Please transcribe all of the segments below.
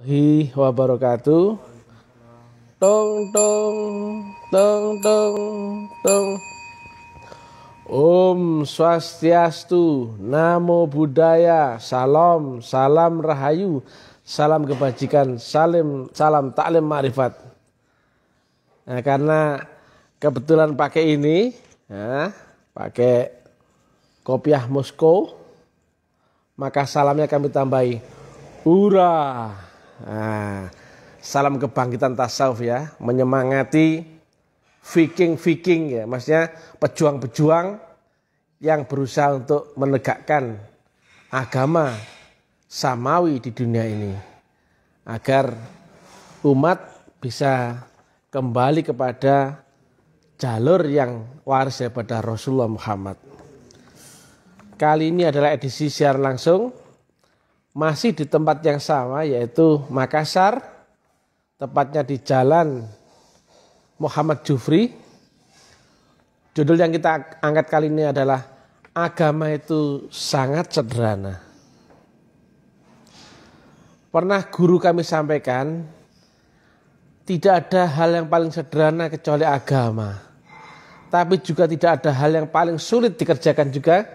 Wabarakatuh. Tong tong tong tong tong. Om Swastiastu, Namo Buddhaya, Salam, salam rahayu, salam kebajikan, salam taklim ma'rifat. Nah, karena kebetulan pakai ini, ya, pakai kopiah Moskow, maka salamnya kami tambahi Hura. Nah, salam kebangkitan tasawuf ya, menyemangati Viking ya, maksudnya pejuang-pejuang yang berusaha untuk menegakkan agama samawi di dunia ini agar umat bisa kembali kepada jalur yang waris daripada Rasulullah Muhammad. Kali ini adalah edisi siaran langsung masih di tempat yang sama, yaitu Makassar, tepatnya di Jalan Muhammad Jufri. Judul yang kita angkat kali ini adalah agama itu sangat sederhana. Pernah guru kami sampaikan, tidak ada hal yang paling sederhana kecuali agama. Tapi juga tidak ada hal yang paling sulit dikerjakan juga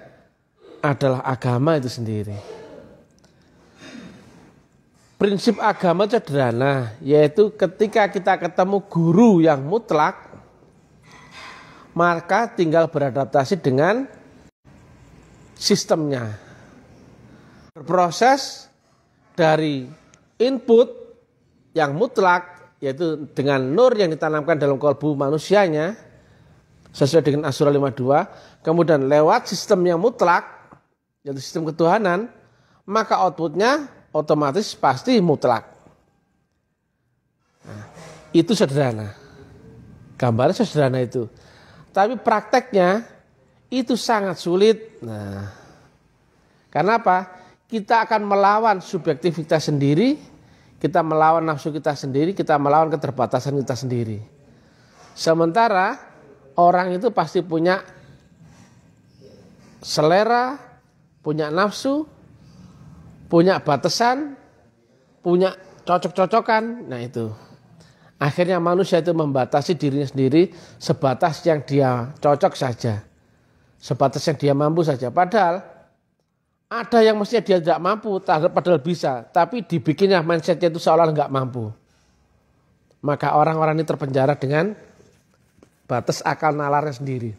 adalah agama itu sendiri. Prinsip agama sederhana, yaitu ketika kita ketemu guru yang mutlak, maka tinggal beradaptasi dengan sistemnya. Berproses dari input yang mutlak, yaitu dengan nur yang ditanamkan dalam kalbu manusianya, sesuai dengan As-Surah 52, kemudian lewat sistem yang mutlak, yaitu sistem ketuhanan, maka outputnya otomatis pasti mutlak. Nah, itu sederhana. Gambarnya sederhana itu. Tapi prakteknya itu sangat sulit. Nah, karena apa? Kita akan melawan subjektivitas sendiri, kita melawan nafsu kita sendiri, kita melawan keterbatasan kita sendiri. Sementara orang itu pasti punya selera, punya nafsu, punya batasan, punya cocok-cocokan. Nah itu. Akhirnya manusia itu membatasi dirinya sendiri sebatas yang dia cocok saja. Sebatas yang dia mampu saja. Padahal ada yang mestinya dia tidak mampu, padahal bisa. Tapi dibikinnya mindsetnya itu seolah nggak mampu. Maka orang-orang ini terpenjara dengan batas akal nalarnya sendiri.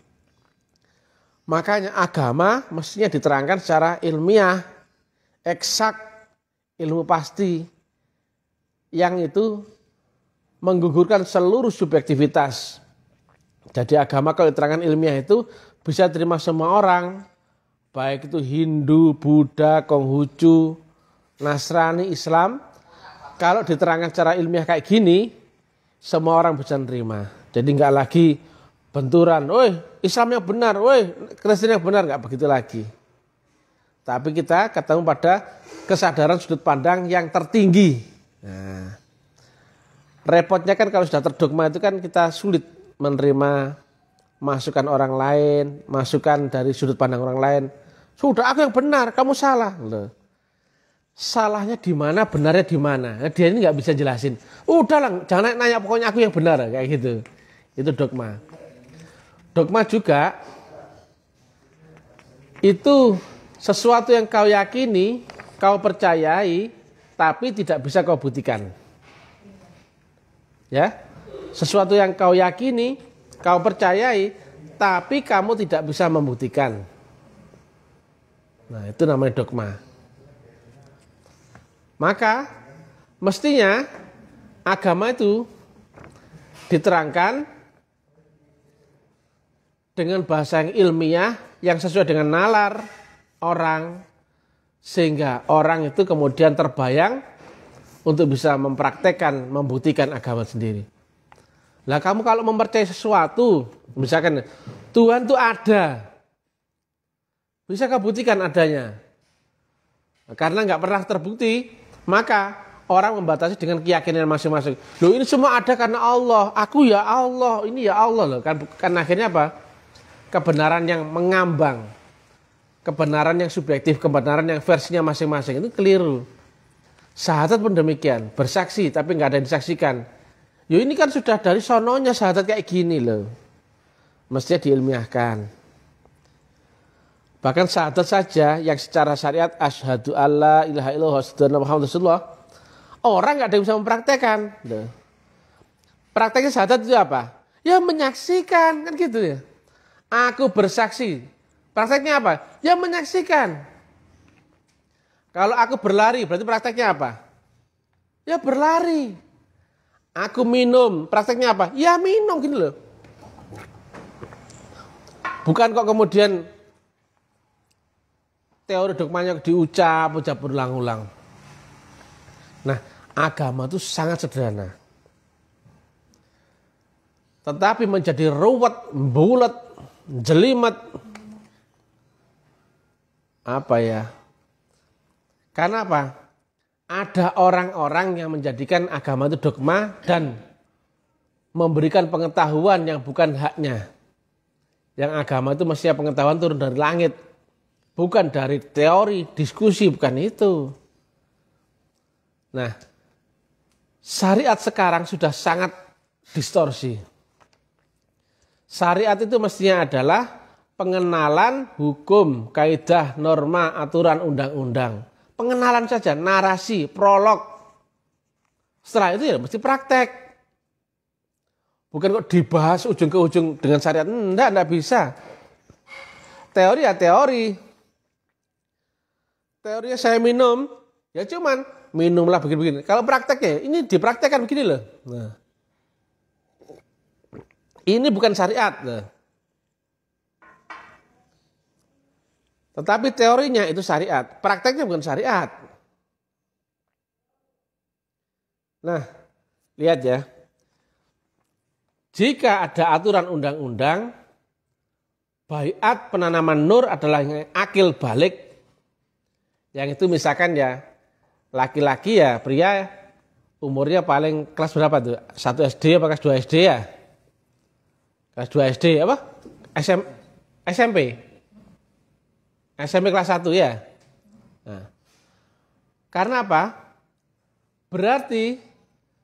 Makanya agama mestinya diterangkan secara ilmiah, eksak, ilmu pasti, yang itu menggugurkan seluruh subjektivitas. Jadi agama kalau diterangkan ilmiah itu bisa terima semua orang, baik itu Hindu, Buddha, Konghucu, Nasrani, Islam. Kalau diterangkan secara ilmiah kayak gini, semua orang bisa nerima. Jadi nggak lagi benturan, woi Islam yang benar, woi Kristen yang benar, nggak begitu lagi. Tapi kita ketemu pada kesadaran sudut pandang yang tertinggi. Nah, repotnya kan kalau sudah terdogma itu kan kita sulit menerima masukan orang lain, masukan dari sudut pandang orang lain. Sudah aku yang benar, kamu salah. Loh. Salahnya di mana, benarnya di mana? Nah, dia ini nggak bisa jelasin. Udahlah, jangan nanya, pokoknya aku yang benar kayak gitu. Itu dogma. Dogma juga itu sesuatu yang kau yakini, kau percayai, tapi tidak bisa kau buktikan. Ya, sesuatu yang kau yakini, kau percayai, tapi kamu tidak bisa membuktikan. Nah, itu namanya dogma. Maka, mestinya agama itu diterangkan dengan bahasa yang ilmiah, yang sesuai dengan nalar orang, sehingga orang itu kemudian terbayang untuk bisa mempraktekkan, membuktikan agama sendiri. Lah kamu kalau mempercayai sesuatu, misalkan Tuhan itu ada, bisa kamu buktikan adanya. Karena nggak pernah terbukti, maka orang membatasi dengan keyakinan masing-masing. Loh ini semua ada karena Allah, aku ya Allah, ini ya Allah loh. Kan akhirnya apa? Kebenaran yang mengambang. Kebenaran yang subjektif, kebenaran yang versinya masing-masing itu keliru. Syahadat pun demikian, bersaksi tapi nggak ada yang disaksikan. Yo ini kan sudah dari sononya syahadat kayak gini loh. Mestinya diilmiahkan. Bahkan syahadat saja yang secara syariat asyhadu alla ilaha illallah wa asyhadu anna muhammadar rasulullah. Orang nggak ada yang bisa mempraktekkan. Prakteknya syahadat itu apa? Ya menyaksikan kan gitu ya. Aku bersaksi. Prakteknya apa? Ya menyaksikan. Kalau aku berlari, berarti prakteknya apa? Ya berlari. Aku minum, prakteknya apa? Ya minum gitu loh. Bukan kok kemudian teori dogmanya diucap berulang-ulang. Nah, agama itu sangat sederhana. Tetapi menjadi ruwet, bulat, jelimet. Apa ya? Karena apa? Ada orang-orang yang menjadikan agama itu dogma dan memberikan pengetahuan yang bukan haknya. Yang agama itu mestinya pengetahuan turun dari langit. Bukan dari teori, diskusi, bukan itu. Nah, syariat sekarang sudah sangat distorsi. Syariat itu mestinya adalah pengenalan hukum, kaidah, norma, aturan, undang-undang. Pengenalan saja, narasi, prolog. Setelah itu ya mesti praktek. Bukan kok dibahas ujung ke ujung dengan syariat. Enggak bisa. Teori ya teori. Teorinya saya minum, ya cuman minumlah begini-begini. Kalau prakteknya, ini dipraktekkan begini loh. Nah. Ini bukan syariat. Nah. Tetapi teorinya itu syariat, prakteknya bukan syariat. Nah, lihat ya. Jika ada aturan undang-undang, baiat penanaman nur adalah yang akil balik. Yang itu misalkan ya, laki-laki ya, pria umurnya paling kelas berapa tuh? 1 SD apa kelas 2 SD ya? Kelas 2 SD apa? SMP. SMP kelas 1 ya. Nah, karena apa? Berarti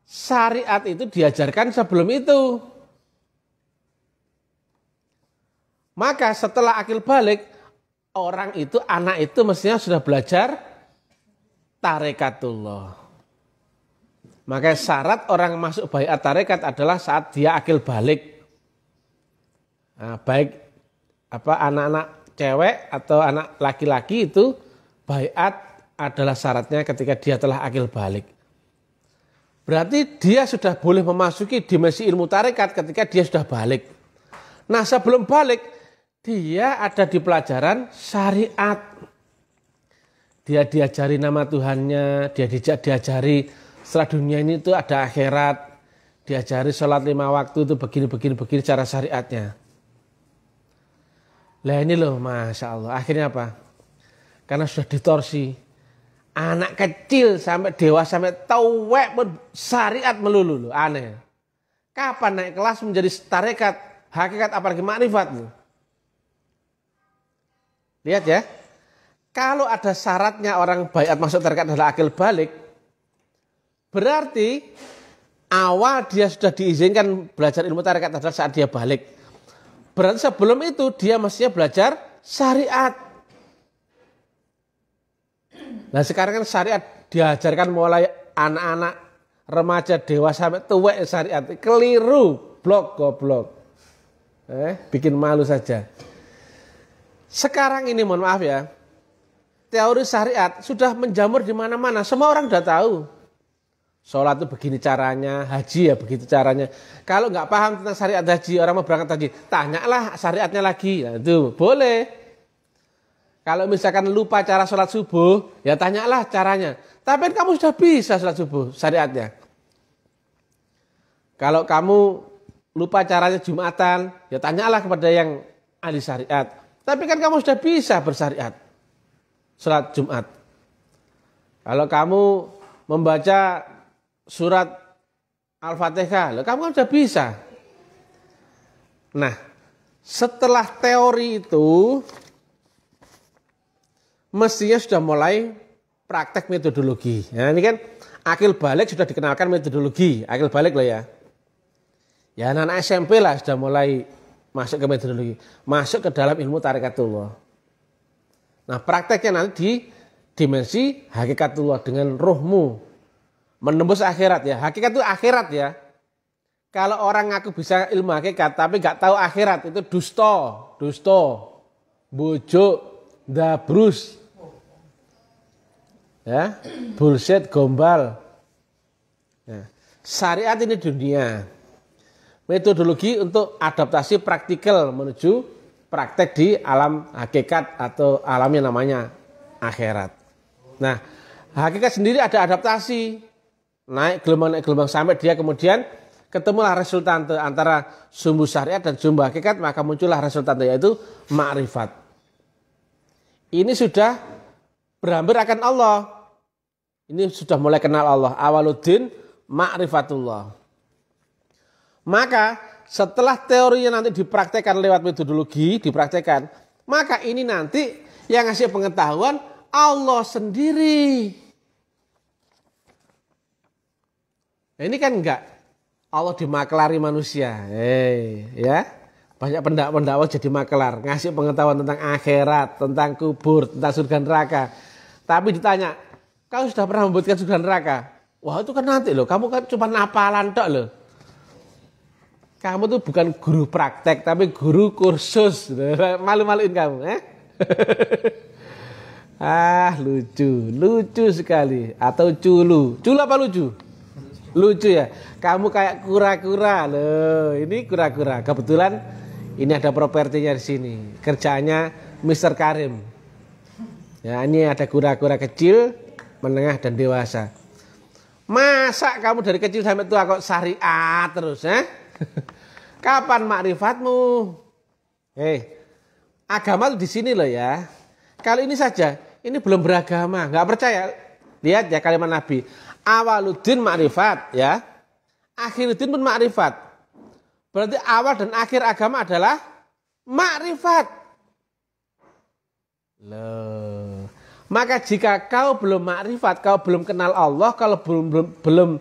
syariat itu diajarkan sebelum itu. Maka setelah akil balik, orang itu, anak itu mestinya sudah belajar tarekatullah. Maka syarat orang masuk baiat tarekat adalah saat dia akil balik. Nah, baik anak-anak cewek atau anak laki-laki itu baiat adalah syaratnya ketika dia telah akil balik. Berarti dia sudah boleh memasuki dimensi ilmu tarekat ketika dia sudah balik. Nah sebelum balik dia ada di pelajaran syariat. Dia diajari nama Tuhannya, dia diajari setelah dunia ini itu ada akhirat. Diajari sholat 5 waktu itu begini cara syariatnya. Lah ini loh Masya Allah. Akhirnya apa? Karena sudah ditorsi. Anak kecil sampai dewasa sampai tauwek pun syariat melulu loh. Aneh. Kapan naik kelas menjadi tarekat, hakikat apalagi makrifat loh. Lihat ya. Kalau ada syaratnya orang baiat masuk tarekat adalah akil balik. Berarti awal dia sudah diizinkan belajar ilmu tarekat adalah saat dia balik. Berarti sebelum itu dia mestinya belajar syariat. Nah sekarang kan syariat diajarkan mulai anak-anak, remaja, dewasa sampai tua syariat. Keliru, goblok. Bikin malu saja. Sekarang ini mohon maaf ya, teori syariat sudah menjamur di mana-mana. Semua orang sudah tahu. Sholat itu begini caranya, haji ya begitu caranya. Kalau nggak paham tentang syariat haji, orang mau berangkat haji, tanyalah syariatnya lagi. Nah, itu boleh. Kalau misalkan lupa cara sholat subuh, ya tanyalah caranya. Tapi kamu sudah bisa sholat subuh syariatnya. Kalau kamu lupa caranya Jumatan, ya tanyalah kepada yang ahli syariat. Tapi kan kamu sudah bisa bersyariat sholat Jumat. Kalau kamu membaca surat Al-Fatihah, kamu kan sudah bisa. Nah, setelah teori itu, mestinya sudah mulai praktek metodologi. Nah ini kan akil balik sudah dikenalkan metodologi, akil balik loh ya. Ya anak SMP lah sudah mulai masuk ke metodologi, masuk ke dalam ilmu tarikatullah. Nah prakteknya nanti di dimensi hakikatullah dengan rohmu menembus akhirat ya. Hakikat itu akhirat ya. Kalau orang ngaku bisa ilmu hakikat tapi nggak tahu akhirat itu dusta, bujuk, dabrus, ya, bullshit, gombal. Nah, syariat ini dunia. Metodologi untuk adaptasi praktikal menuju praktek di alam hakikat atau alam yang namanya akhirat. Nah, hakikat sendiri ada adaptasi. Naik gelombang sampai dia kemudian ketemulah resultante antara sumbu syariat dan sumbu hakikat, maka muncullah resultante yaitu ma'rifat. Ini sudah berhampir akan Allah. Ini sudah mulai kenal Allah. Awaluddin ma'rifatullah. Maka setelah teorinya nanti dipraktekkan lewat metodologi, dipraktekkan, maka ini nanti yang ngasih pengetahuan Allah sendiri. Nah, ini kan enggak Allah dimaklari manusia. Ya. Banyak pendakwa jadi maklar, ngasih pengetahuan tentang akhirat, tentang kubur, tentang surga neraka. Tapi ditanya, kau sudah pernah membuatkan surga neraka? Wah, itu kan nanti loh, kamu kan cuma napalan tok loh. Kamu tuh bukan guru praktek, tapi guru kursus. Malu-maluin kamu, lucu sekali. Atau culu apa lucu? Lucu ya. Kamu kayak kura-kura loh. Ini kura-kura. Kebetulan ini ada propertinya di sini. Kerjaannya Mr. Karim. Ya, ini ada kura-kura kecil, menengah dan dewasa. Masa kamu dari kecil sampai tua kok syariat terus, Kapan makrifatmu? Agama tuh di sini loh ya. Kalau ini saja, ini belum beragama, nggak percaya. Lihat ya kalimat Nabi. Awaluddin makrifat ya. Akhiruddin pun makrifat. Berarti awal dan akhir agama adalah makrifat. Loh. Maka jika kau belum makrifat, kau belum kenal Allah, kalau belum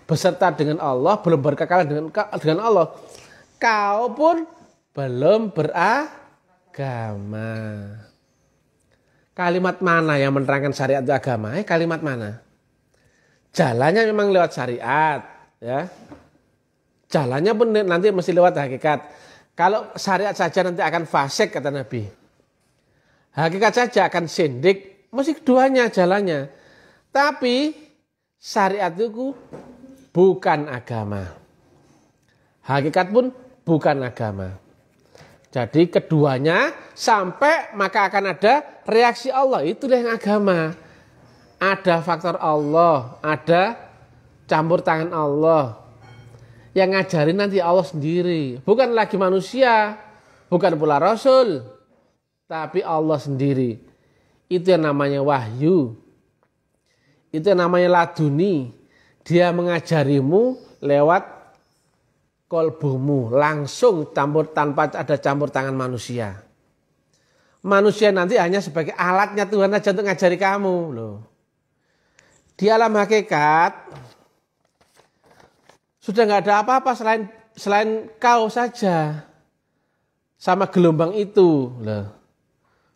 beserta dengan Allah, belum berkekalan dengan Allah, kau pun belum beragama. Kalimat mana yang menerangkan syariat itu agama? Kalimat mana? Jalannya memang lewat syariat, ya. Jalannya pun nanti mesti lewat hakikat. Kalau syariat saja nanti akan fasik kata Nabi. Hakikat saja akan sindik, mesti keduanya jalannya. Tapi syariat itu bukan agama. Hakikat pun bukan agama. Jadi keduanya sampai maka akan ada reaksi Allah. Itulah yang agama. Ada faktor Allah, ada campur tangan Allah. Yang ngajarin nanti Allah sendiri. Bukan lagi manusia, bukan pula Rasul. Tapi Allah sendiri. Itu yang namanya wahyu. Itu yang namanya laduni. Dia mengajarimu lewat kolbumu. Langsung tanpa ada campur tangan manusia. Manusia nanti hanya sebagai alatnya Tuhan aja untuk ngajari kamu. Loh. Di alam hakikat sudah nggak ada apa-apa selain kau saja sama gelombang itu. Loh.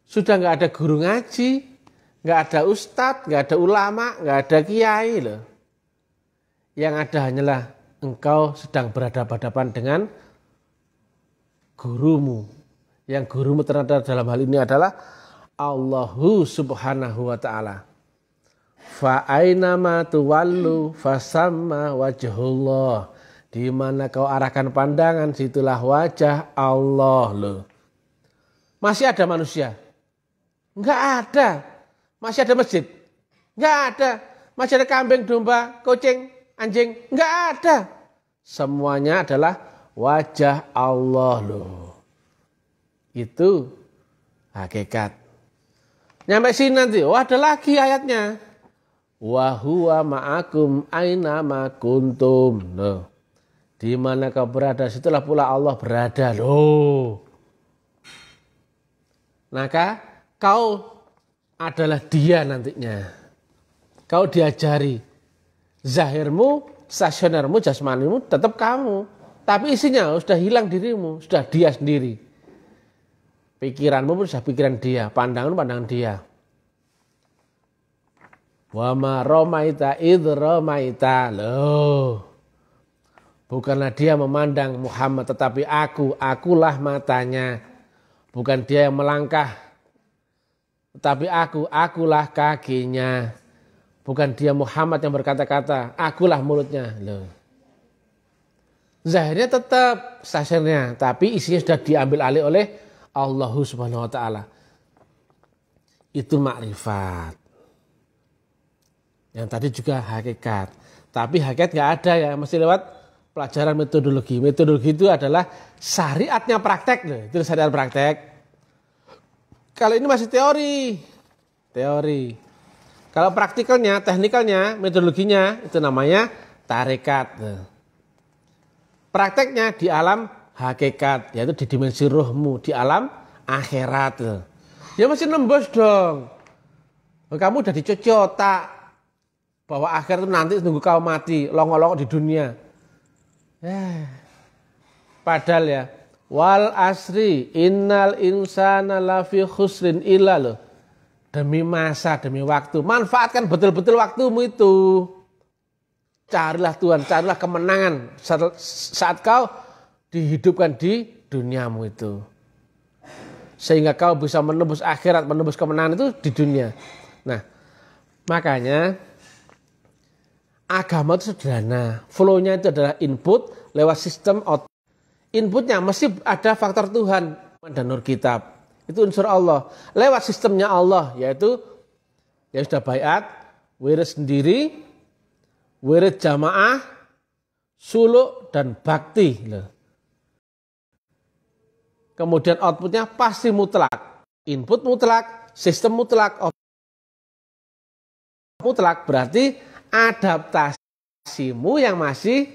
Sudah nggak ada guru ngaji, nggak ada ustadz, nggak ada ulama, nggak ada kiai. Loh. Yang ada hanyalah engkau sedang berhadapan-hadapan dengan gurumu. Yang gurumu terhadap dalam hal ini adalah Allahu subhanahu wa ta'ala. Fa'ainama tuwallu fasamma wajhullah. Di mana kau arahkan pandangan, situlah wajah Allah. Loh. Masih ada manusia? Enggak ada. Masih ada masjid? Enggak ada. Masih ada kambing, domba, kucing, anjing? Enggak ada. Semuanya adalah wajah Allah. Loh. Itu hakikat. Nyampe sini nanti, ada lagi ayatnya. Wa huwa ma'akum aina ma kuntum. Loh. Di mana kau berada, situlah pula Allah berada. Loh. Maka kau adalah dia nantinya. Kau diajari. Zahirmu, stasionermu, jasmanimu tetap kamu. Tapi isinya sudah hilang dirimu, sudah dia sendiri. Pikiranmu pun sudah pikiran dia, pandangan dia. Wa ma ramaita idh ramaita. Loh. Bukanlah dia memandang Muhammad, tetapi akulah matanya. Bukan dia yang melangkah, tetapi akulah kakinya. Bukan dia Muhammad yang berkata-kata, akulah mulutnya. Loh. Zahirnya tetap stasionernya, tapi isinya sudah diambil alih oleh Allah Subhanahu wa taala. Itu makrifat. Yang tadi juga hakikat. Tapi hakikat nggak ada ya, mesti lewat pelajaran metodologi. Metodologi itu adalah syariatnya praktek loh. Itu syariat praktek. Kalau ini masih teori. Kalau praktikalnya, teknikalnya, metodologinya itu namanya tarekat. Prakteknya di alam hakikat, yaitu di dimensi ruhmu, di alam akhirat. Ya masih nembus dong. Kamu udah dicuci otak bahwa akhir itu nanti nunggu kau mati, longok-longok di dunia. Padahal ya, wal asri innal insana lafi khusrin illa loh. Demi masa, demi waktu. Manfaatkan betul-betul waktumu itu. Carilah Tuhan, carilah kemenangan saat kau dihidupkan di duniamu itu. Sehingga kau bisa menembus akhirat, menembus kemenangan itu di dunia. Nah, makanya agama itu sederhana. Flow-nya itu adalah input lewat sistem output. Inputnya mesti ada faktor Tuhan dan nur kitab. Itu unsur Allah. Lewat sistemnya Allah, yaitu yang sudah baiat, wirid sendiri, wirid jamaah, suluk, dan bakti. Kemudian outputnya pasti mutlak. Input mutlak, sistem mutlak, mutlak berarti adaptasimu yang masih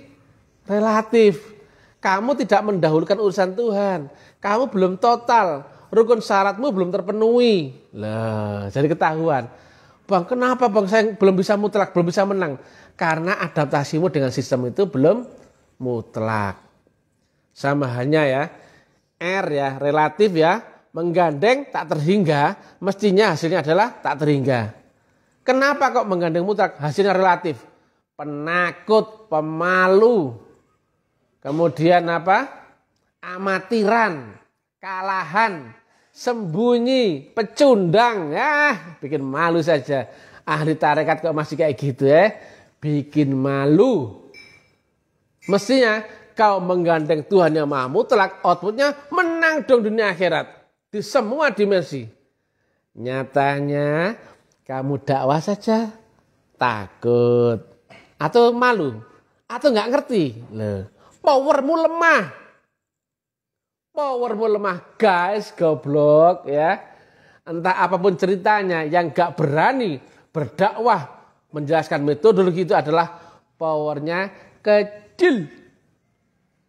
relatif. Kamu tidak mendahulukan urusan Tuhan. Kamu belum total. Rukun syaratmu belum terpenuhi. Lah, jadi ketahuan. Bang, kenapa bang saya belum bisa mutlak, belum bisa menang? Karena adaptasimu dengan sistem itu belum mutlak. Sama halnya ya, R ya, relatif ya, menggandeng tak terhingga, mestinya hasilnya adalah tak terhingga. Kenapa kok menggandeng mutlak? Hasilnya relatif. Penakut, pemalu. Kemudian apa? Amatiran, kalahan, sembunyi, pecundang. Bikin malu saja. Ahli tarekat kok masih kayak gitu ya. Bikin malu. Mestinya kau menggandeng Tuhan yang maha mutlak, outputnya menang dong dunia akhirat. Di semua dimensi. Nyatanya kamu dakwah saja takut. Atau malu. Atau nggak ngerti. Powermu lemah. Powermu lemah. Guys, goblok ya. Entah apapun ceritanya yang nggak berani berdakwah menjelaskan metodologi itu adalah powernya kecil.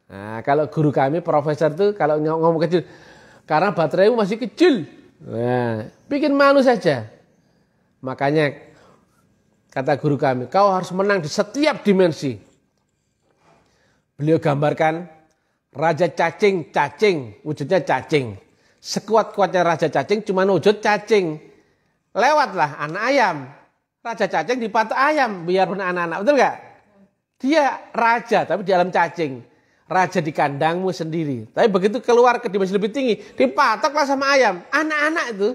Nah, kalau guru kami profesor itu kalau ngomong kecil karena bateraimu masih kecil. Nah, bikin malu saja. Makanya kata guru kami, kau harus menang di setiap dimensi. Beliau gambarkan raja cacing, wujudnya cacing. Sekuat-kuatnya raja cacing cuma wujud cacing. Lewatlah anak ayam. Raja cacing dipatok ayam biarpun anak-anak, betul gak? Dia raja tapi di alam cacing. Raja di kandangmu sendiri. Tapi begitu keluar ke dimensi lebih tinggi, dipatoklah sama ayam. Anak-anak itu.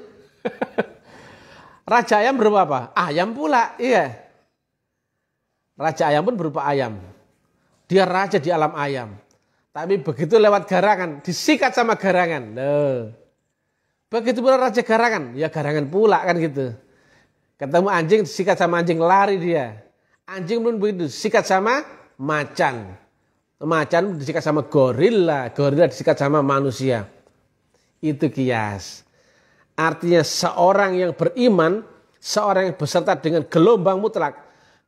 Raja ayam berupa apa? Ayam pula, iya. Raja ayam pun berupa ayam. Dia raja di alam ayam. Tapi begitu lewat garangan, disikat sama garangan. Loh. Begitu pula raja garangan, ya garangan pula kan gitu. Ketemu anjing, disikat sama anjing, lari dia. Anjing pun begitu, disikat sama macan. Macan disikat sama gorila, gorila disikat sama manusia. Itu kias. Artinya seorang yang beriman, seorang yang beserta dengan gelombang mutlak,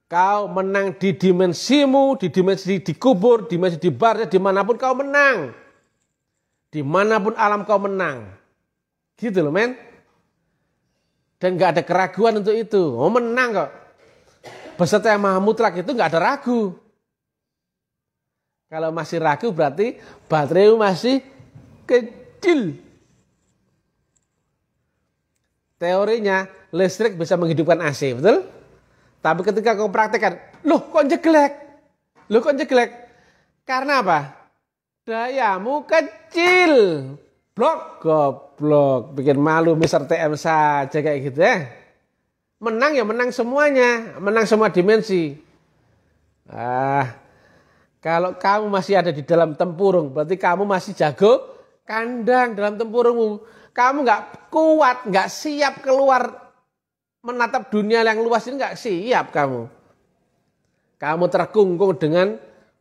kau menang di dimensimu, di dimensi di kubur, dimensi di barzah, dimanapun kau menang. Dimanapun alam kau menang. Gitu loh men. Dan gak ada keraguan untuk itu. Oh menang kok. beserta yang maha mutlak itu nggak ada ragu. Kalau masih ragu berarti baterai masih kecil. Teorinya listrik bisa menghidupkan AC, betul? Tapi ketika kau praktekkan, loh kok jeglek? Loh kok jeglek? Karena apa? Dayamu kecil. Blok, goblok. Bikin malu Mr. TM saja kayak gitu ya. Menang ya menang semuanya. Menang semua dimensi. Kalau kamu masih ada di dalam tempurung, berarti kamu masih jago kandang dalam tempurungmu. Kamu nggak kuat, nggak siap keluar menatap dunia yang luas ini, nggak siap kamu. Kamu terkungkung dengan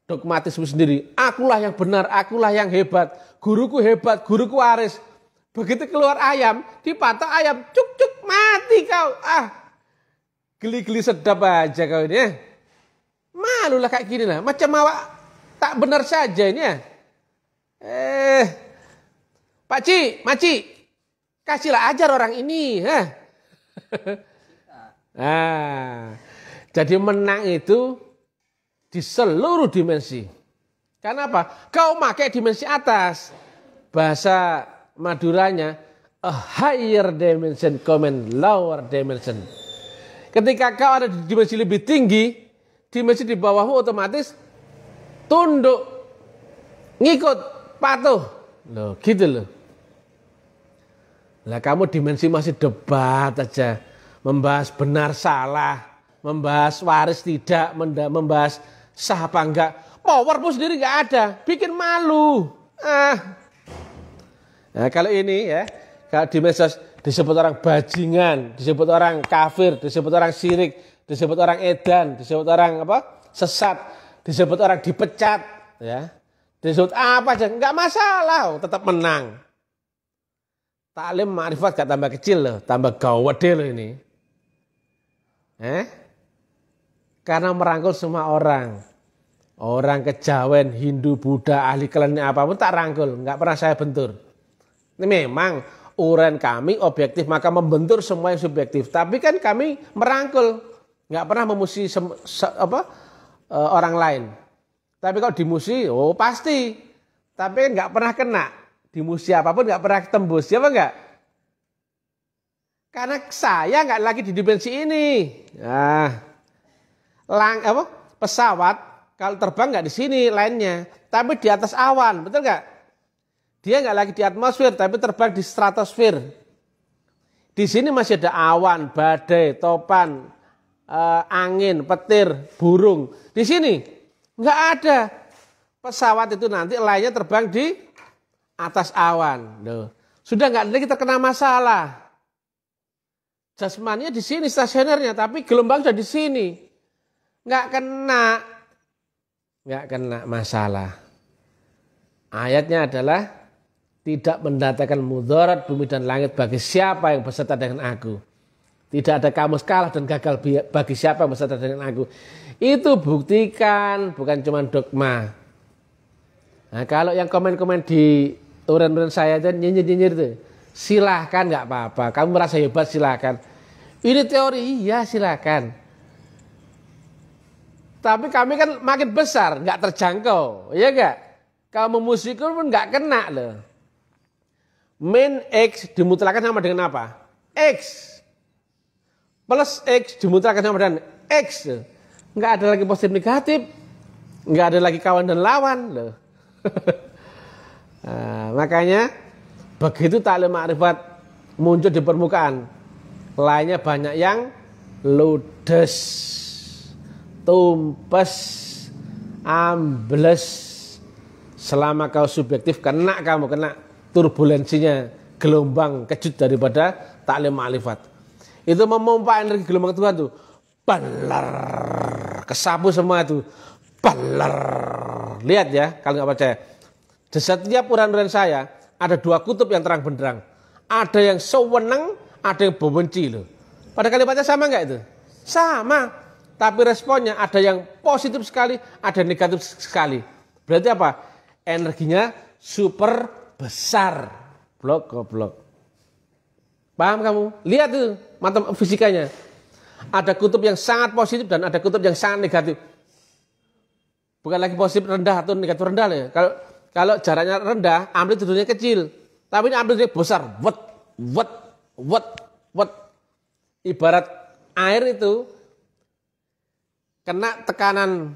dogmatisme sendiri. Akulah yang benar, akulah yang hebat. Guruku hebat, guruku waris. Begitu keluar ayam, dipatok ayam, cuk mati kau. Geli-geli sedap aja kau ini ya. Malulah kayak gini lah. Macam awak tak benar saja ini ya. Pakcik, kasihlah ajar orang ini. Jadi menang itu di seluruh dimensi. Karena apa? Kau pakai dimensi atas. Bahasa Maduranya, a higher dimension comment lower dimension. Ketika kau ada di dimensi lebih tinggi, dimensi di bawahmu otomatis tunduk, ngikut, patuh. Loh, gitu loh. Lah kamu dimensi masih debat aja. Membahas benar salah, membahas waris tidak, membahas sah apa enggak. Powermu sendiri enggak ada, bikin malu. Nah kalau ini ya, kalau di medsos disebut orang bajingan, disebut orang kafir, disebut orang syirik, disebut orang edan, disebut orang sesat, disebut orang dipecat, ya, disebut apa aja, enggak masalah, tetap menang. Taklim ma'rifat gak tambah kecil loh, tambah gawede loh ini. Karena merangkul semua orang. Orang kejawen, Hindu, Buddha, ahli kelamin apapun tak rangkul, enggak pernah saya bentur. Ini memang uren kami objektif, maka membentur semua yang subjektif. Tapi kan kami merangkul, enggak pernah memuji orang lain. Tapi kalau dimuji, oh pasti. Tapi kan enggak pernah kena. Dimuji apapun enggak pernah tembus, siapa enggak? Karena saya enggak lagi di dimensi ini. Pesawat kalau terbang enggak di sini lainnya, tapi di atas awan, betul enggak? Dia enggak lagi di atmosfer, tapi terbang di stratosfer. Di sini masih ada awan, badai, topan, angin, petir, burung. Di sini enggak ada. Pesawat itu nanti lainnya terbang di atas awan. Loh. Sudah enggak lagi terkena masalah. Jasmaninya di sini stasionernya, tapi gelombang sudah di sini. Enggak kena masalah. Ayatnya adalah tidak mendatangkan mudarat bumi dan langit bagi siapa yang berserta dengan aku. Tidak ada kamus kalah dan gagal bagi siapa yang berserta dengan aku. Itu buktikan, bukan cuma dogma. Nah, kalau yang komen-komen di uren-uren saya dan nyinyir-nyinyir itu, silahkan nggak apa-apa. Kamu merasa hebat silahkan. Ini teori, iya silahkan. Tapi kami kan makin besar, nggak terjangkau, ya nggak? Kalau memusikul pun nggak kena loh. Min X dimutlakan sama dengan apa? X plus X dimutlakan sama dengan X. Nggak ada lagi positif negatif, nggak ada lagi kawan dan lawan loh. Nah, makanya begitu taklim ma'rifat muncul di permukaan, lainnya banyak yang ludes, tumpes, ambles. Selama kau subjektif kena turbulensinya gelombang kejut daripada taklim ma'rifat. Itu memompa energi gelombang Tuhan tuh, balar, kesapu semua itu, balar. Lihat ya kalau nggak percaya. Di setiap uran-uran saya ada dua kutub yang terang benderang. Ada yang sewenang, ada yang membenci loh. Pada kalimatnya sama nggak itu? Sama. Tapi responnya ada yang positif sekali, ada yang negatif sekali. Berarti apa? Energinya super besar. Goblok. Paham kamu? Lihat tuh mata fisikanya. Ada kutub yang sangat positif dan ada kutub yang sangat negatif. Bukan lagi positif rendah atau negatif rendah ya. Kalau jaraknya rendah, amplitudenya kecil. Tapi ini amplitudenya besar. Wet. Ibarat air itu kena tekanan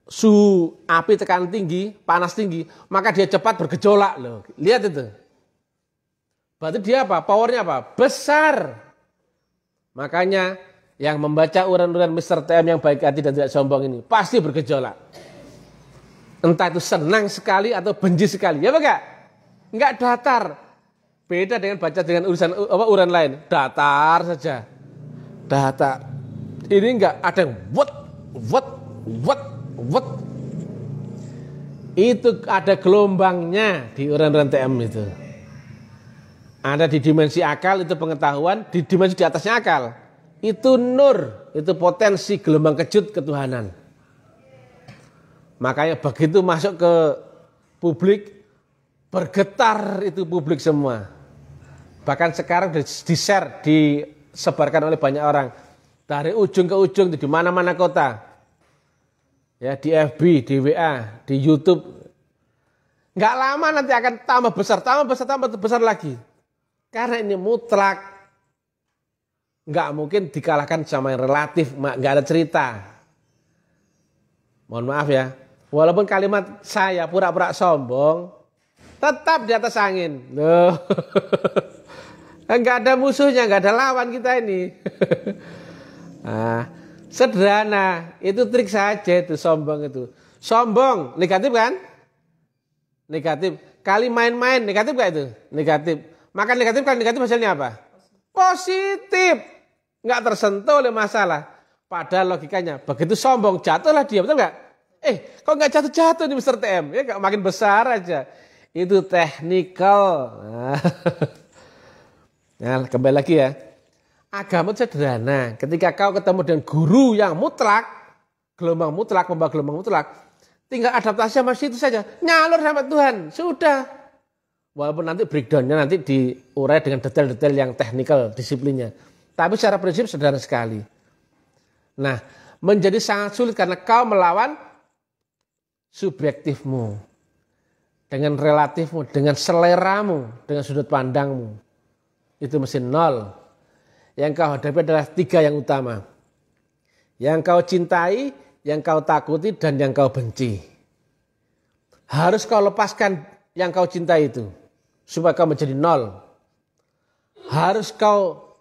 suhu api tekanan tinggi, panas tinggi, maka dia cepat bergejolak loh. Lihat itu. Berarti dia apa? Powernya apa? Besar. Makanya yang membaca uran-uran Mr. TM yang baik hati dan tidak sombong ini pasti bergejolak. Entah itu senang sekali atau benci sekali. Ya enggak? Enggak datar. Beda dengan baca dengan uran lain. Datar saja. Datar. Ini enggak ada yang wet. Itu ada gelombangnya di uran-uran TM itu. Ada di dimensi akal itu pengetahuan, di dimensi di atasnya akal. Itu nur, itu potensi gelombang kejut ketuhanan. Makanya begitu masuk ke publik, bergetar itu publik semua. Bahkan sekarang di-share, disebarkan oleh banyak orang. Dari ujung ke ujung di mana-mana kota. Ya, di FB, di WA, di YouTube. Nggak lama nanti akan tambah besar lagi. Karena ini mutlak. Nggak mungkin dikalahkan sama yang relatif, nggak ada cerita. Mohon maaf ya. Walaupun kalimat saya pura-pura sombong, tetap di atas angin. Loh. Nggak ada musuhnya, nggak ada lawan kita ini. Nah, sederhana, itu trik saja itu sombong itu. Sombong, negatif kan? Negatif. Kali main-main, negatif gak itu? Negatif. Makan negatif, kali negatif hasilnya apa? Positif. Nggak tersentuh oleh masalah. Padahal logikanya, begitu sombong, jatuhlah dia, betul nggak? Kok nggak jatuh-jatuh nih Mr. TM? Ya nggak, makin besar aja. Itu technical. Nah, kembali lagi ya. Agama sederhana. Ketika kau ketemu dengan guru yang mutlak, gelombang mutlak, membawa gelombang mutlak, tinggal adaptasi sama situ saja. Nyalur sama Tuhan. Sudah. Walaupun nanti breakdown-nya nanti diurai dengan detail-detail yang teknikal disiplinnya. Tapi secara prinsip sederhana sekali. Nah, menjadi sangat sulit karena kau melawan subjektifmu. Dengan relatifmu, dengan seleramu, dengan sudut pandangmu. Itu mesti nol. Yang kau hadapi adalah 3 yang utama. Yang kau cintai, yang kau takuti, dan yang kau benci. Harus kau lepaskan yang kau cintai itu. Supaya kau menjadi nol. Harus kau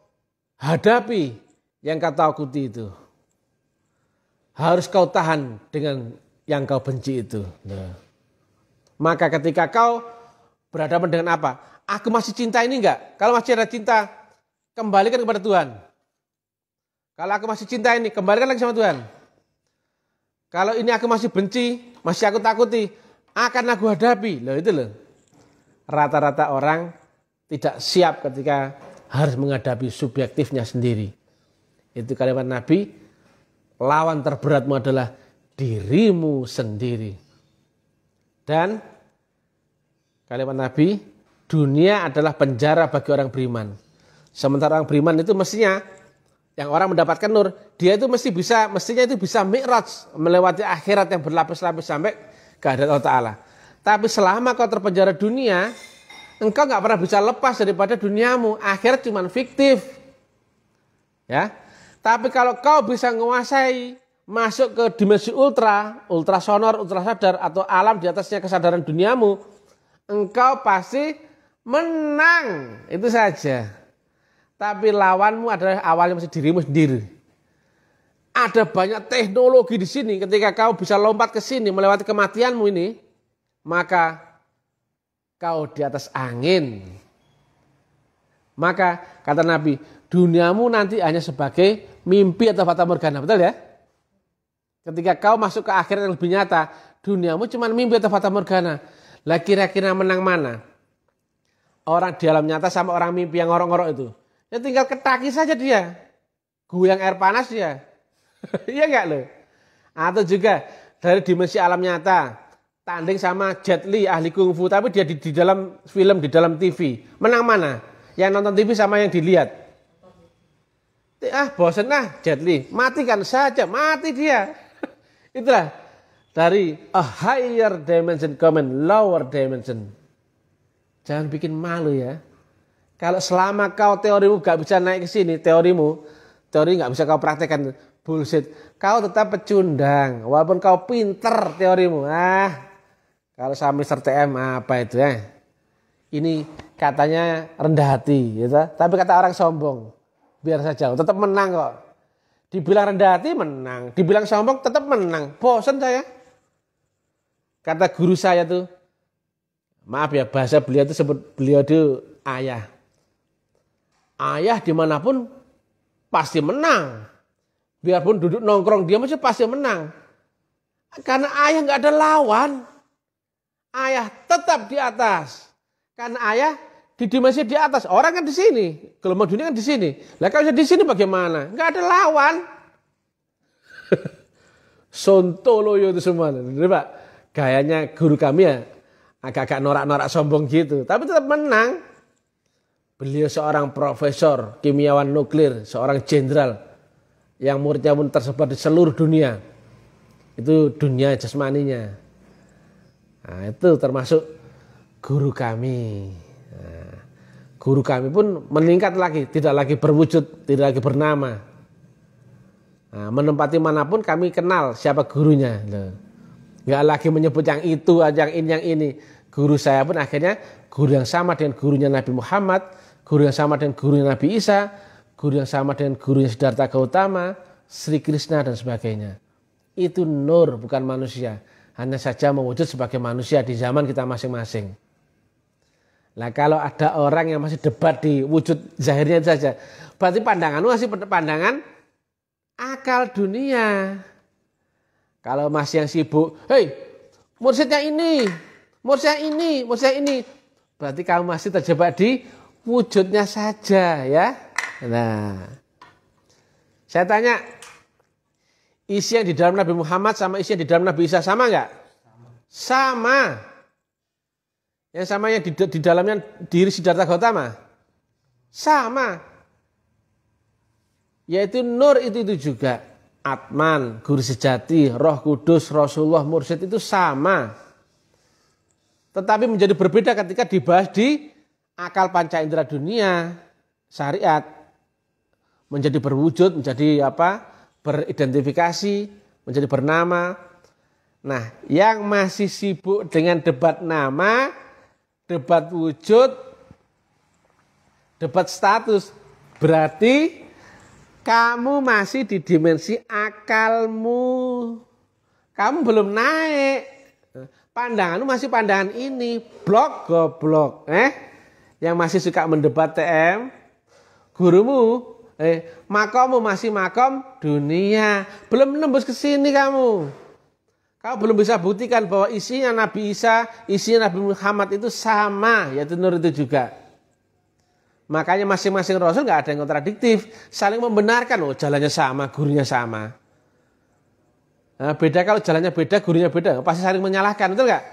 hadapi yang kau takuti itu. Harus kau tahan dengan yang kau benci itu. Nah. Maka ketika kau berhadapan dengan apa? Aku masih cinta ini enggak? Kalau masih ada cinta, kembalikan kepada Tuhan. Kalau aku masih cinta ini, kembalikan lagi sama Tuhan. Kalau ini aku masih benci, masih aku takuti, akan aku hadapi. Loh itu loh. Rata-rata orang tidak siap ketika harus menghadapi subjektifnya sendiri. Itu kalimat Nabi, lawan terberatmu adalah dirimu sendiri. Dan kalimat Nabi, dunia adalah penjara bagi orang beriman. Sementara orang beriman itu mestinya, yang orang mendapatkan nur, dia itu mestinya itu bisa mi'raj, melewati akhirat yang berlapis-lapis sampai ke hadirat Allah Ta'ala. Tapi selama kau terpenjara dunia, engkau gak pernah bisa lepas daripada duniamu. Akhirat cuma fiktif. Ya. Tapi kalau kau bisa menguasai, masuk ke dimensi ultrasonor, ultrasadar, atau alam di atasnya kesadaran duniamu, engkau pasti menang. Itu saja. Tapi lawanmu adalah awalnya masih dirimu sendiri. Ada banyak teknologi di sini. Ketika kau bisa lompat ke sini melewati kematianmu ini, maka kau di atas angin. Maka kata Nabi, duniamu nanti hanya sebagai mimpi atau fata morgana. Betul ya? Ketika kau masuk ke akhirat yang lebih nyata, duniamu cuma mimpi atau fata morgana. Lah kira-kira menang mana? Orang di alam nyata sama orang mimpi yang ngorok-ngorok itu. Ya tinggal ketaki saja dia. Goyang air panas dia. Iya enggak loh? Atau juga dari dimensi alam nyata. Tanding sama Jet Li ahli kungfu. Tapi dia di dalam film, di dalam TV. Menang mana? Yang nonton TV sama yang dilihat? Bosen Jet Li, matikan saja, mati dia. Itulah dari a higher dimension comment, lower dimension. Jangan bikin malu ya. Kalau selama kau teorimu gak bisa naik ke sini, teori gak bisa kau praktekkan, bullshit. Kau tetap pecundang, walaupun kau pinter teorimu. Kalau sama Mr. TM apa itu ya? Ini katanya rendah hati, gitu. Tapi kata orang sombong, biar saja, tetap menang kok. Dibilang rendah hati menang, dibilang sombong tetap menang. Bosan saya. Kata guru saya tuh, maaf ya bahasa beliau itu sebut beliau itu ayah. Ayah dimanapun pasti menang. Biarpun duduk nongkrong dia masih pasti menang. Karena ayah nggak ada lawan. Ayah tetap di atas. Karena ayah di dimensi di atas. Orang kan di sini. Gelombang dunia kan di sini. Lah kalau di sini bagaimana? Nggak ada lawan. Sontoloyo itu semua. Jadi Pak, gayanya guru kami ya agak-agak norak-norak sombong gitu. Tapi tetap menang. Beliau seorang profesor kimiawan nuklir, seorang jenderal yang muridnya pun tersebar di seluruh dunia. Itu dunia jasmaninya. Nah, itu termasuk guru kami. Nah, guru kami pun meningkat lagi, tidak lagi berwujud, tidak lagi bernama. Nah, menempati manapun kami kenal siapa gurunya. Nggak lagi menyebut yang itu, yang ini. Guru saya pun akhirnya guru yang sama dengan gurunya Nabi Muhammad, guru yang sama dengan gurunya Nabi Isa, guru yang sama dengan gurunya Siddhartha Gautama, Sri Krishna dan sebagainya. Itu nur, bukan manusia. Hanya saja mewujud sebagai manusia di zaman kita masing-masing. Nah kalau ada orang yang masih debat di wujud zahirnya itu saja, berarti pandanganmu masih pandangan akal dunia. Kalau masih yang sibuk, hei mursyidnya ini, mursyidnya ini, berarti kamu masih terjebak di wujudnya saja ya. Nah, saya tanya, isi yang di dalam Nabi Muhammad sama isi yang di dalam Nabi Isa sama nggak? Sama. Yang sama yang di dalamnya diri Siddhartha Gautama? Sama. Yaitu nur itu juga. Atman, guru sejati, Roh Kudus, Rasulullah, Mursyid itu sama. Tetapi menjadi berbeda ketika dibahas di akal panca indera dunia, syariat. Menjadi berwujud, menjadi beridentifikasi, menjadi bernama. Nah, yang masih sibuk dengan debat nama, debat wujud, debat status, berarti kamu masih di dimensi akalmu. Kamu belum naik. Pandanganmu masih pandangan ini. Blok goblok. Yang masih suka mendebat TM. Gurumu. Makommu masih makom dunia. Belum menembus ke sini kamu. Kamu belum bisa buktikan bahwa isinya Nabi Isa, isinya Nabi Muhammad itu sama. Yaitu nur itu juga. Makanya masing-masing Rasul gak ada yang kontradiktif. Saling membenarkan. Oh jalannya sama, gurunya sama. Nah, beda kalau jalannya beda, gurunya beda. Pasti saling menyalahkan, betul gak?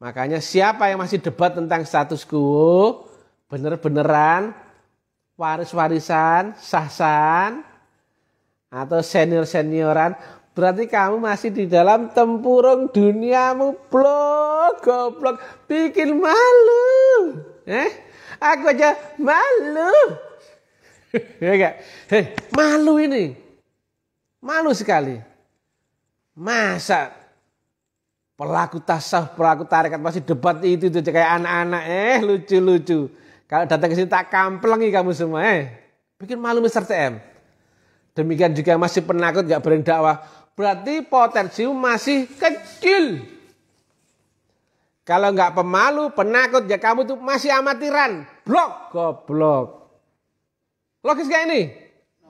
Makanya siapa yang masih debat tentang status quo, bener-beneran, waris-warisan, sah-sahan, atau senior-senioran, berarti kamu masih di dalam tempurung duniamu. Goblok, bikin malu. Aku aja malu. Ya gak? Malu ini. Malu sekali. Masa pelaku tasawuf, pelaku tarekat masih debat itu kayak anak-anak. Lucu-lucu. Kalau datang ke sini tak kamplengi kamu semua. Bikin malu Mr. TM. Demikian juga masih penakut gak berani dakwah. Berarti potensimu masih kecil. Kalau nggak pemalu, penakut, ya kamu tuh masih amatiran. Blok, goblok. Logis gak ini?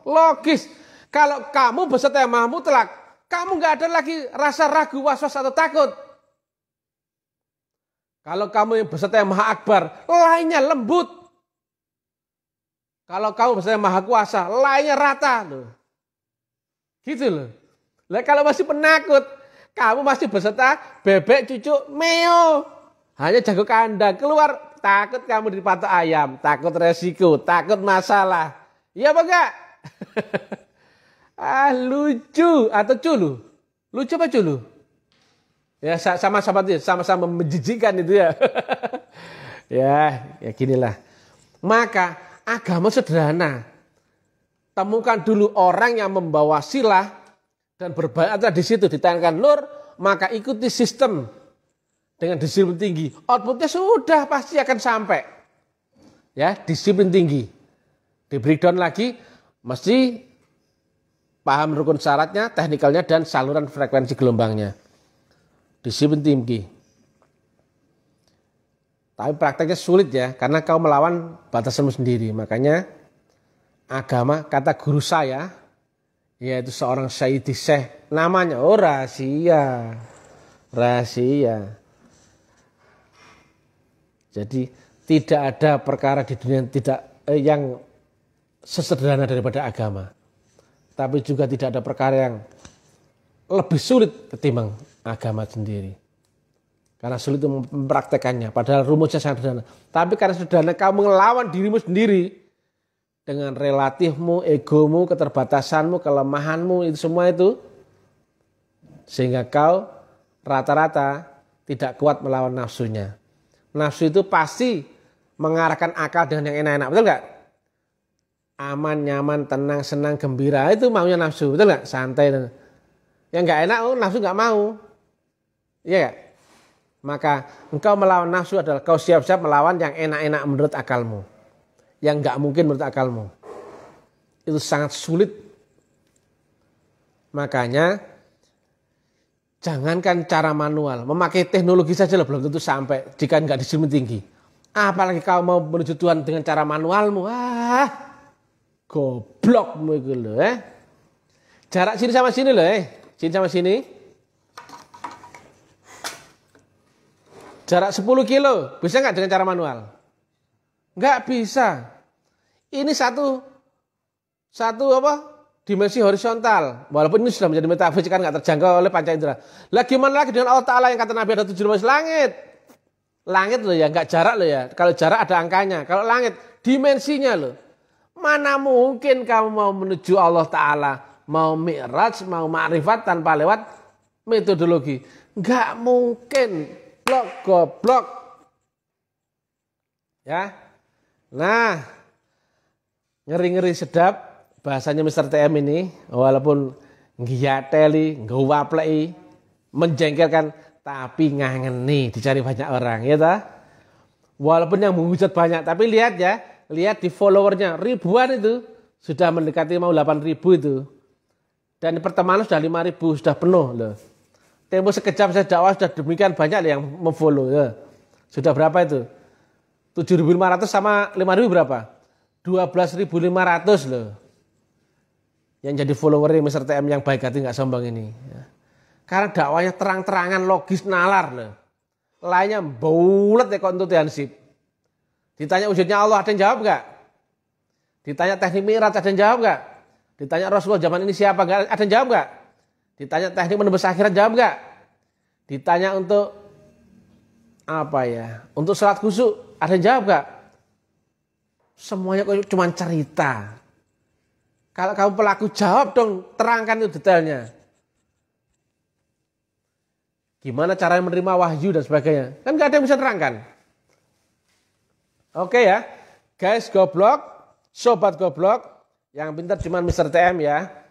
Logis. Kalau kamu beserta yang maha mutlak, kamu nggak ada lagi rasa ragu, was-was atau takut. Kalau kamu yang beserta yang maha akbar, lainnya lembut. Kalau kamu beserta yang maha kuasa, lainnya rata. Loh. Gitu loh. Lah kalau masih penakut, kamu masih beserta bebek, cucuk, meo. Hanya jago kandang. Keluar, takut kamu dipatok ayam. Takut resiko, takut masalah. Iya apa enggak? Lucu atau culu? Lucu apa culu? Ya sama-sama menjijikkan itu ya. Ya ginilah. Maka agama sederhana. Temukan dulu orang yang membawa silah dan berbaiat di situ ditekankan Nur, maka ikuti sistem dengan disiplin tinggi. Outputnya sudah pasti akan sampai. Ya, disiplin tinggi. Di breakdown lagi mesti paham rukun syaratnya, teknikalnya dan saluran frekuensi gelombangnya. Disiplin tinggi. Tapi prakteknya sulit ya, karena kau melawan batasanmu sendiri. Makanya agama, kata guru saya, yaitu seorang Sayyidi Syekh, namanya rahasia. Rahasia. Jadi tidak ada perkara di dunia yang sesederhana daripada agama. Tapi juga tidak ada perkara yang lebih sulit ketimbang agama sendiri. Karena sulit untuk mempraktekannya. Padahal rumusnya sangat sederhana. Tapi karena sederhana kau melawan dirimu sendiri. Dengan relatifmu, egomu, keterbatasanmu, kelemahanmu, itu semua itu. Sehingga kau rata-rata tidak kuat melawan nafsunya. Nafsu itu pasti mengarahkan akal dengan yang enak-enak. Betul gak? Aman, nyaman, tenang, senang, gembira. Itu maunya nafsu. Betul gak? Santai. Yang gak enak, nafsu gak mau. Iya gak? Maka engkau melawan nafsu adalah kau siap-siap melawan yang enak-enak menurut akalmu. Yang gak mungkin menurut akalmu. Itu sangat sulit. Makanya jangankan cara manual. Memakai teknologi saja belum tentu sampai jika gak disiplin tinggi. Apalagi kau mau menuju Tuhan dengan cara manualmu. Goblokmu itu loh. Jarak sini sama sini loh. Sini sama sini. Jarak 10 kilo, bisa nggak dengan cara manual? Nggak bisa. Ini satu dimensi horizontal. Walaupun ini sudah menjadi metafisik kan nggak terjangkau oleh panca indera. Lah gimana lagi dengan Allah Ta'ala yang kata Nabi ada 7 dimensi langit? Langit loh ya, nggak jarak loh ya. Kalau jarak ada angkanya. Kalau langit dimensinya loh. Mana mungkin kamu mau menuju Allah Ta'ala, mau mi'raj, mau ma'rifat tanpa lewat metodologi? Nggak mungkin. Goblok. Ya. Nah, ngeri-ngeri sedap bahasanya Mr. TM ini, walaupun ngiyateli, ngwaplei, menjengkelkan, tapi ngangeni, dicari banyak orang, ya ta? Walaupun yang menghujat banyak, tapi lihat ya, lihat di followernya ribuan itu, sudah mendekati mau 8.000 itu. Dan pertemanan sudah 5.000, sudah penuh loh. Tempo sekejap saya dakwah sudah demikian banyak yang memfollow ya. Sudah berapa itu? 7.500 sama 5.000 berapa? 12.500 loh. Yang jadi follower Mr. TM yang baik hati nggak sombong ini. Ya. Karena dakwahnya terang-terangan, logis, nalar loh. Lainnya bulat ya untuk hansip. Ditanya wujudnya Allah ada yang jawab nggak? Ditanya teknik mi'raj ada yang jawab nggak? Ditanya Rasulullah zaman ini siapa nggak? Ada yang jawab nggak? Ditanya teknik menembus akhirat jawab enggak? Ditanya untuk apa ya? Untuk salat khusyuk ada yang jawab enggak? Semuanya cuma cerita. Kalau kamu pelaku jawab dong, terangkan itu detailnya. Gimana cara menerima wahyu dan sebagainya? Kan enggak ada yang bisa terangkan. Oke ya. Guys goblok, sobat goblok, yang pintar cuma Mr. TM ya.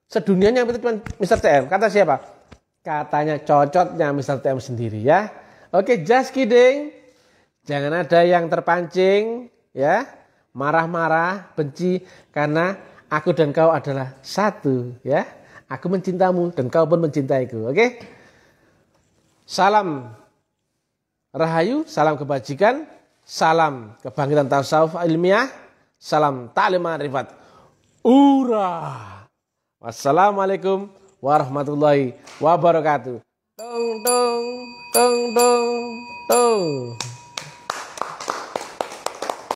Sedunianya itu cuma Mr. TM. Kata siapa? Katanya cocotnya Mr. TM sendiri ya. Oke, just kidding. Jangan ada yang terpancing ya. Marah-marah, benci. Karena aku dan kau adalah satu ya. Aku mencintamu dan kau pun mencintaiku. Oke. Salam rahayu, salam kebajikan. Salam kebangkitan tasawuf ilmiah. Salam ta'lim ma'rifat. Urah. Wassalamualaikum warahmatullahi wabarakatuh. Tung tung tung tung tung.